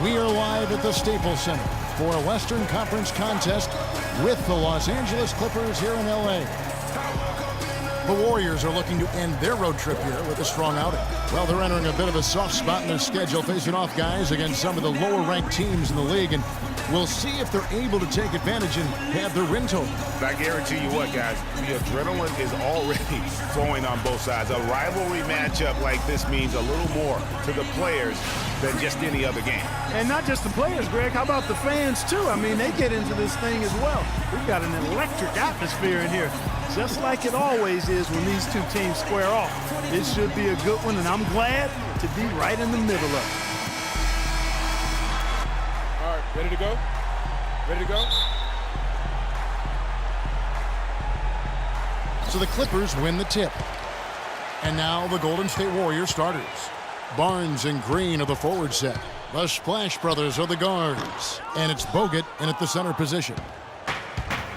We are live at the Staples Center for a Western Conference contest with the Los Angeles Clippers here in LA. The Warriors are looking to end their road trip here with a strong outing. Well, they're entering a bit of a soft spot in their schedule, facing off guys against some of the lower-ranked teams in the league, and we'll see if they're able to take advantage and have their win total. I guarantee you what, guys, the adrenaline is already flowing on both sides. A rivalry matchup like this means a little more to the players than just any other game. And not just the players, Greg. How about the fans, too? I mean, they get into this thing as well. We've got an electric atmosphere in here, just like it always is when these two teams square off. It should be a good one, and I'm glad to be right in the middle of it. All right, ready to go? Ready to go? So the Clippers win the tip. And now the Golden State Warriors starters. Barnes and Green are the forward set. The Splash Brothers are the guards. And it's Bogut in at the center position.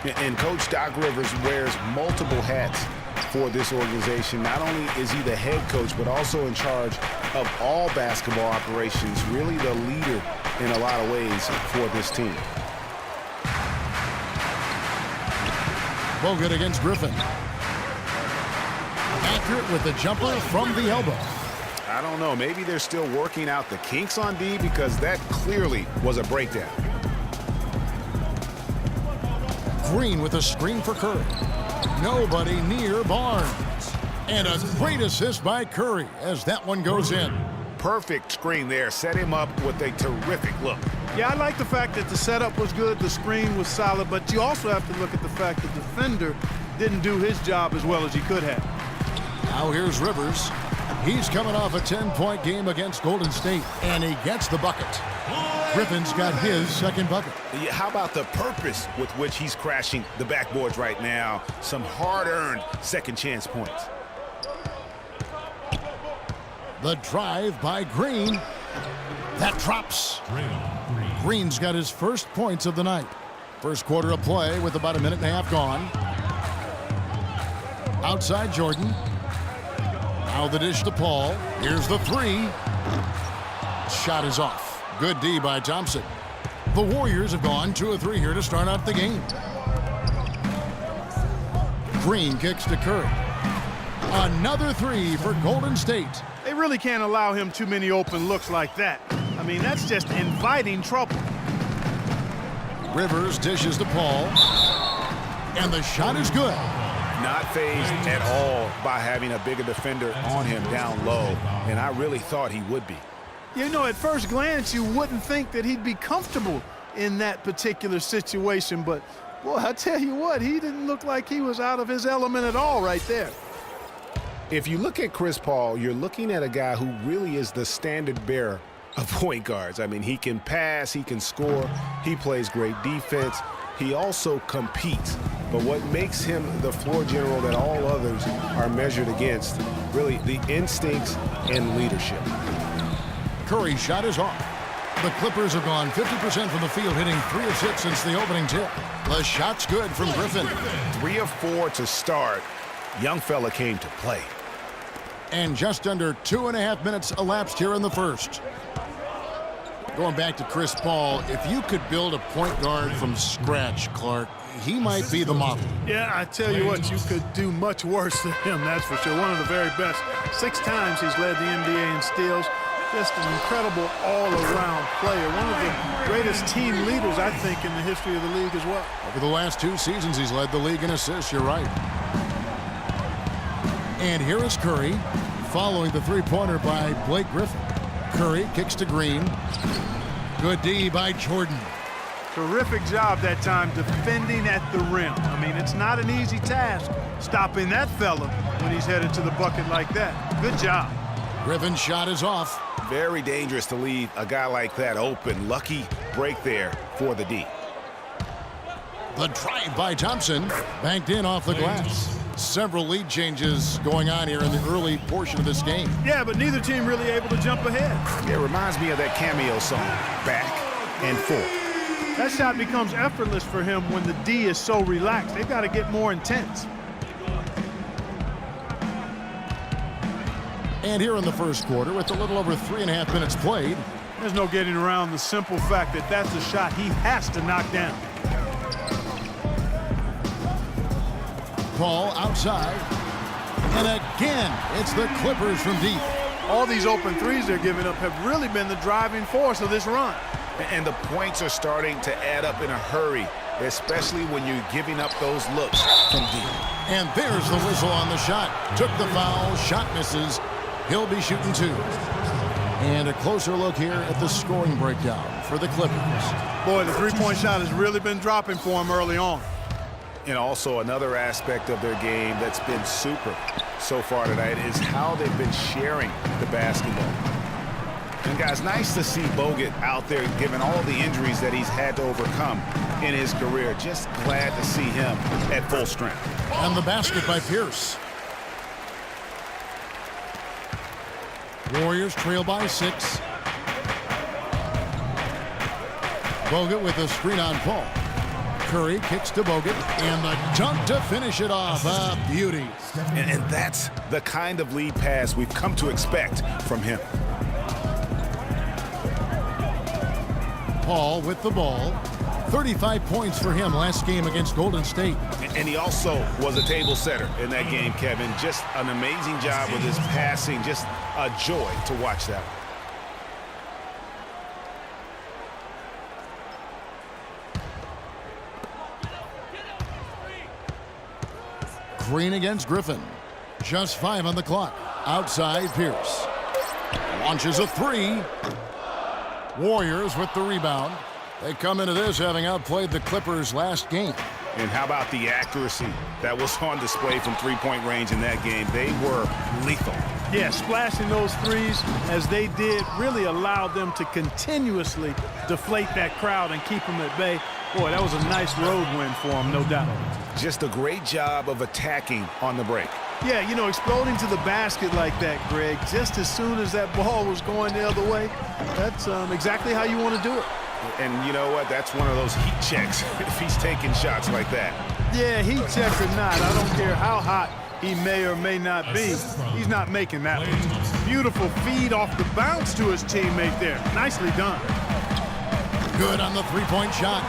And Coach Doc Rivers wears multiple hats for this organization. Not only is he the head coach, but also in charge of all basketball operations, really the leader in a lot of ways for this team. Bogut against Griffin. Accurate with the jumper from the elbow. I don't know. Maybe they're still working out the kinks on D, because that clearly was a breakdown. Green with a screen for Curry. Nobody near Barnes. And a great assist by Curry as that one goes in. Perfect screen there. Set him up with a terrific look. Yeah, I like the fact that the setup was good, the screen was solid, but you also have to look at the fact that the defender didn't do his job as well as he could have. Now here's Rivers. He's coming off a 10-point game against Golden State, and he gets the bucket. Griffin's got his second bucket. Yeah, how about the purpose with which he's crashing the backboards right now? Some hard-earned second chance points. The drive by Green. That drops. Green's got his first points of the night. First quarter of play with about a minute and a half gone. Outside Jordan. Now the dish to Paul. Here's the three. Shot is off. Good D by Thompson. The Warriors have gone 2 of 3 here to start out the game. Green kicks to Curry. Another three for Golden State. They really can't allow him too many open looks like that. I mean, that's just inviting trouble. Rivers dishes to Paul. And the shot is good. Not fazed at all by having a bigger defender on him down low, and I really thought he would be. You know, at first glance, you wouldn't think that he'd be comfortable in that particular situation, but, boy, I tell you what, he didn't look like he was out of his element at all right there. If you look at Chris Paul, you're looking at a guy who really is the standard bearer of point guards. I mean, he can pass, he can score, he plays great defense. He also competes. But what makes him the floor general that all others are measured against, really the instincts and leadership. Curry's shot is off. The Clippers have gone 50% from the field, hitting 3 of 6 since the opening tip. The shot's good from Griffin. 3 of 4 to start. Young fella came to play. And just under 2.5 minutes elapsed here in the first. Going back to Chris Paul, if you could build a point guard from scratch, Clark, he might be the model. Yeah, I tell you what, you could do much worse than him, that's for sure. One of the very best. 6 times he's led the NBA in steals. Just an incredible all-around player. One of the greatest team leaders, I think, in the history of the league as well. Over the last 2 seasons, he's led the league in assists, you're right. And here is Curry, following the three-pointer by Blake Griffin. Curry kicks to Green. Good D by Jordan. Terrific job that time defending at the rim. I mean, it's not an easy task stopping that fella when he's headed to the bucket like that. Good job. Griffin's shot is off. Very dangerous to leave a guy like that open. Lucky break there for the D. The drive by Thompson, banked in off the glass. Several lead changes going on here in the early portion of this game. Yeah, but neither team really able to jump ahead. It reminds me of that cameo song, Back and Forth. That shot becomes effortless for him when the D is so relaxed. They've got to get more intense. And here in the first quarter, with a little over 3.5 minutes played, There's no getting around the simple fact that that's a shot he has to knock down. Paul outside. And again, it's the Clippers from deep. All these open threes they're giving up have really been the driving force of this run. And the points are starting to add up in a hurry, especially when you're giving up those looks from deep. And there's the whistle on the shot. Took the foul, shot misses. He'll be shooting 2. And a closer look here at the scoring breakdown for the Clippers. Boy, the three-point shot has really been dropping for him early on. And also another aspect of their game that's been super so far tonight is how they've been sharing the basketball. And guys, nice to see Bogut out there given all the injuries that he's had to overcome in his career. Just glad to see him at full strength. And the basket by Pierce. Warriors trail by 6. Bogut with a screen on Paul. Curry kicks to Bogut, and the dunk to finish it off. A beauty. And that's the kind of lead pass we've come to expect from him. Paul with the ball. 35 points for him last game against Golden State. And he also was a table setter in that game, Kevin. Just an amazing job with his passing. Just a joy to watch that. Green against Griffin. Just 5 on the clock. Outside Pierce. Launches a 3. Warriors with the rebound. They come into this having outplayed the Clippers last game. And how about the accuracy that was on display from three-point range in that game? They were lethal. Yeah, splashing those threes as they did really allowed them to continuously deflate that crowd and keep them at bay. Boy, that was a nice road win for them, no doubt. Just a great job of attacking on the break. Yeah, you know, exploding to the basket like that, Greg, just as soon as that ball was going the other way, that's exactly how you want to do it. And you know what? That's one of those heat checks if he's taking shots like that. Yeah, heat check or not, I don't care how hot he may or may not be. He's not making that one. Beautiful feed off the bounce to his teammate there. Nicely done. Good on the three-point shot.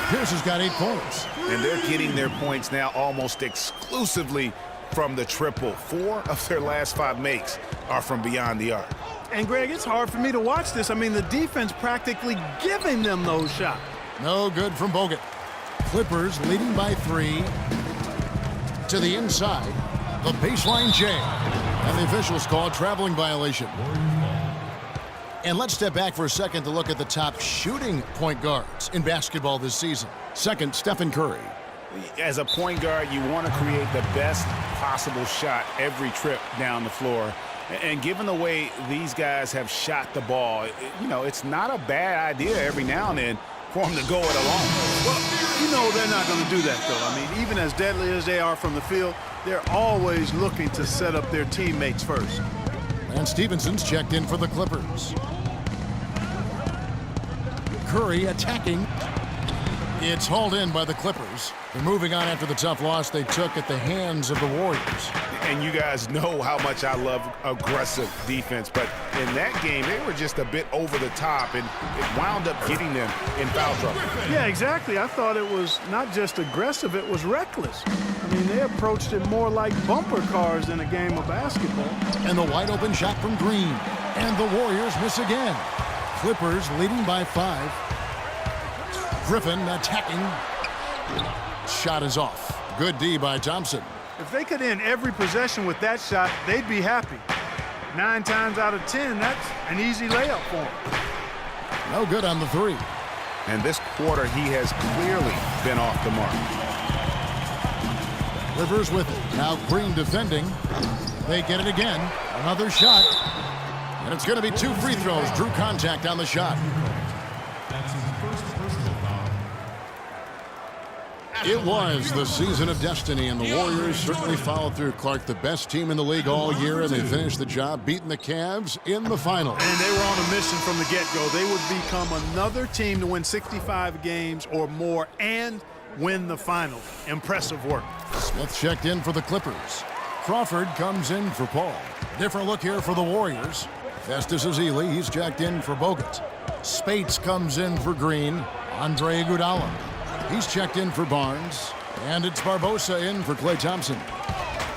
Pierce has got 8 points. And they're getting their points now almost exclusively from the triple. 4 of their last 5 makes are from beyond the arc. And, Greg, it's hard for me to watch this. I mean, the defense practically giving them those shots. No good from Bogut. Clippers leading by 3. To the inside. The baseline J. And the officials call traveling violation. And let's step back for a second to look at the top shooting point guards in basketball this season. Second, Stephen Curry. As a point guard, you want to create the best possible shot every trip down the floor. And given the way these guys have shot the ball, you know, it's not a bad idea every now and then for them to go it alone. Well, you know they're not going to do that, though. I mean, even as deadly as they are from the field, they're always looking to set up their teammates first. And Stevenson's checked in for the Clippers. Curry attacking. It's hauled in by the Clippers. They're moving on after the tough loss they took at the hands of the Warriors. And you guys know how much I love aggressive defense, but in that game, they were just a bit over the top, and it wound up getting them in foul trouble. Yeah, exactly. I thought it was not just aggressive, it was reckless. I mean, they approached it more like bumper cars in a game of basketball. And the wide open shot from Green. And the Warriors miss again. Clippers leading by 5. Griffin attacking. Shot is off. Good D by Thompson. If they could end every possession with that shot, they'd be happy. 9 times out of 10, that's an easy layup for them. No good on the 3. And this quarter, he has clearly been off the mark. Rivers with it. Now Green defending. They get it again. Another shot. And it's going to be 2 free throws. Drew contact on the shot. It was the season of destiny, and the Warriors certainly followed through. Clark, the best team in the league all year, and they finished the job beating the Cavs in the final. And they were on a mission from the get-go. They would become another team to win 65 games or more and win the final. Impressive work. Smith checked in for the Clippers. Crawford comes in for Paul. Different look here for the Warriors. Festus Ezeli, he's checked in for Bogut. Spates comes in for Green. Andre Iguodala, he's checked in for Barnes. And it's Barbosa in for Klay Thompson.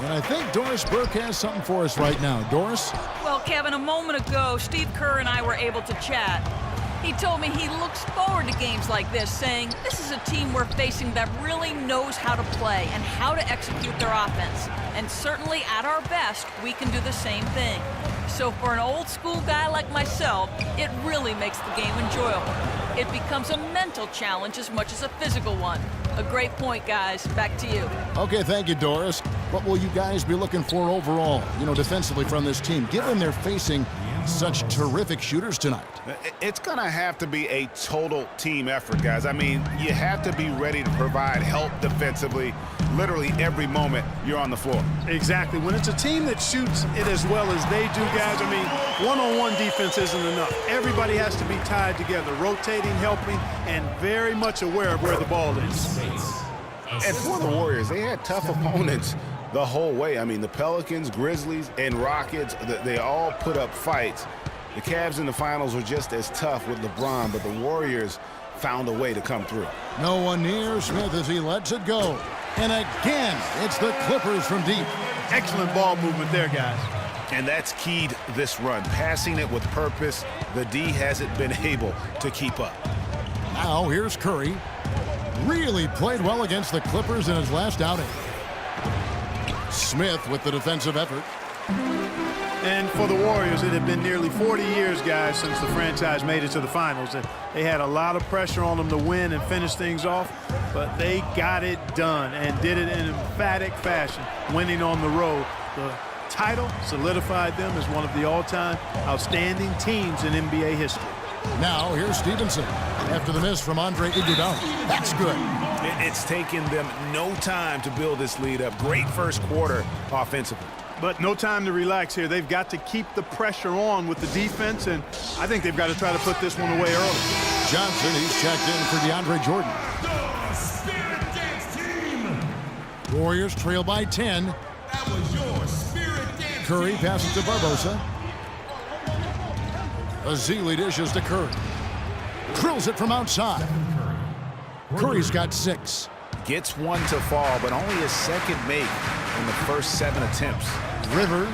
And I think Doris Burke has something for us right now. Doris? Well, Kevin, a moment ago, Steve Kerr and I were able to chat. He told me he looks forward to games like this, saying this is a team we're facing that really knows how to play and how to execute their offense. And certainly at our best, we can do the same thing. So for an old school guy like myself, it really makes the game enjoyable. It becomes a mental challenge as much as a physical one. A great point, guys. Back to you. Okay, thank you, Doris. What will you guys be looking for overall, defensively from this team, given they're facing such terrific shooters tonight? It's going to have to be a total team effort, guys. I mean, you have to be ready to provide help defensively literally every moment you're on the floor. Exactly. When it's a team that shoots it as well as they do, guys, I mean, one-on-one defense isn't enough. Everybody has to be tied together, rotating, helping, and very much aware of where the ball is. And for the Warriors, they had tough opponents the whole way. I mean, the Pelicans, Grizzlies, and Rockets, they all put up fights. The Cavs in the finals were just as tough with LeBron, but the Warriors found a way to come through. No one near Smith as he lets it go. And again, it's the Clippers from deep. Excellent ball movement there, guys. And that's keyed this run. Passing it with purpose, the D hasn't been able to keep up. Now here's Curry. Really played well against the Clippers in his last outing. Smith with the defensive effort. And for the Warriors, it had been nearly 40 years, guys, since the franchise made it to the finals. And they had a lot of pressure on them to win and finish things off, but they got it done and did it in emphatic fashion, winning on the road. The title solidified them as one of the all-time outstanding teams in NBA history. Now here's Stevenson after the miss from Andre Iguodala. That's good. It's taken them no time to build this lead up. Great first quarter offensively. But no time to relax here. They've got to keep the pressure on with the defense, and I think they've got to try to put this one away early. Johnson, he's checked in for DeAndre Jordan. The Spirit Dance team. Warriors trail by 10. That was your Spirit Dance Curry team. passes to Barbosa. Ezeli dishes to Curry. Drills it from outside. Curry's got 6. Gets one to fall, but only his second make in the first 7 attempts. Rivers.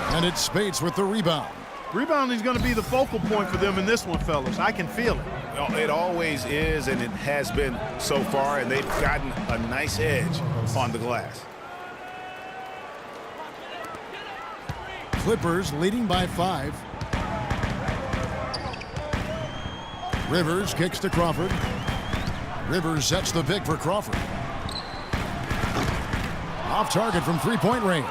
And it's Spates with the rebound. Rebounding is going to be the focal point for them in this one, fellas. I can feel it. It always is, and it has been so far, and they've gotten a nice edge on the glass. Clippers leading by 5. Rivers kicks to Crawford. Rivers sets the pick for Crawford. Off target from three-point range.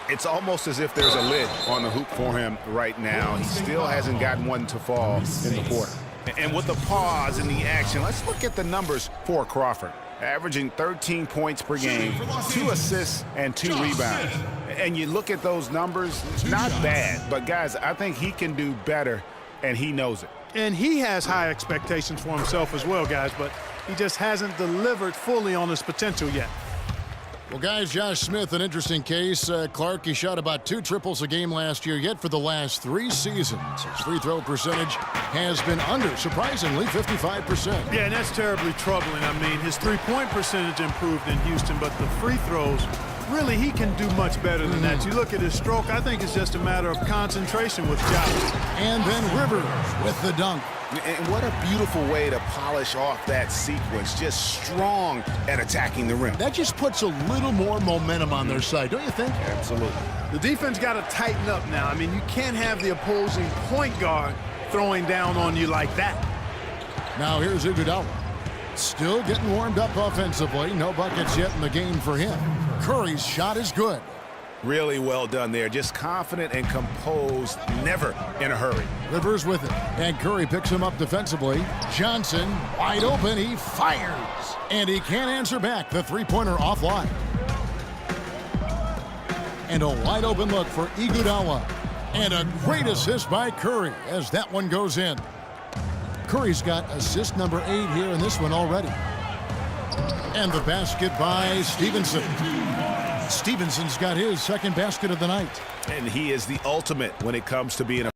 It's almost as if there's a lid on the hoop for him right now. He still hasn't gotten one to fall in the quarter. And with the pause in the action, let's look at the numbers for Crawford. Averaging 13 points per game, 2 assists, and 2 rebounds. And you look at those numbers, not bad. But, guys, I think he can do better, and he knows it. And he has high expectations for himself as well, guys, but he just hasn't delivered fully on his potential yet. Well, guys, Josh Smith, an interesting case. Clark, he shot about 2 triples a game last year, yet for the last 3 seasons, his free throw percentage has been under, surprisingly, 55%. Yeah, and that's terribly troubling. I mean, his three-point percentage improved in Houston, but the free throws, really, he can do much better than that. You look at his stroke, I think it's just a matter of concentration with Josh. And then Rivers with the dunk. And what a beautiful way to polish off that sequence. Just strong at attacking the rim. That just puts a little more momentum on their side, don't you think? Absolutely. The defense got to tighten up now. I mean, you can't have the opposing point guard throwing down on you like that. Now here's Iguodala. Still getting warmed up offensively. No buckets yet in the game for him. Curry's shot is good. Really well done there. Just confident and composed, never in a hurry. Rivers with it. And Curry picks him up defensively. Johnson, wide open, he fires. And he can't answer back. The three-pointer offline. And a wide open look for Iguodala. And a great assist by Curry as that one goes in. Curry's got assist number 8 here in this one already. And the basket by Stevenson. Stevenson's got his second basket of the night. And he is the ultimate when it comes to being a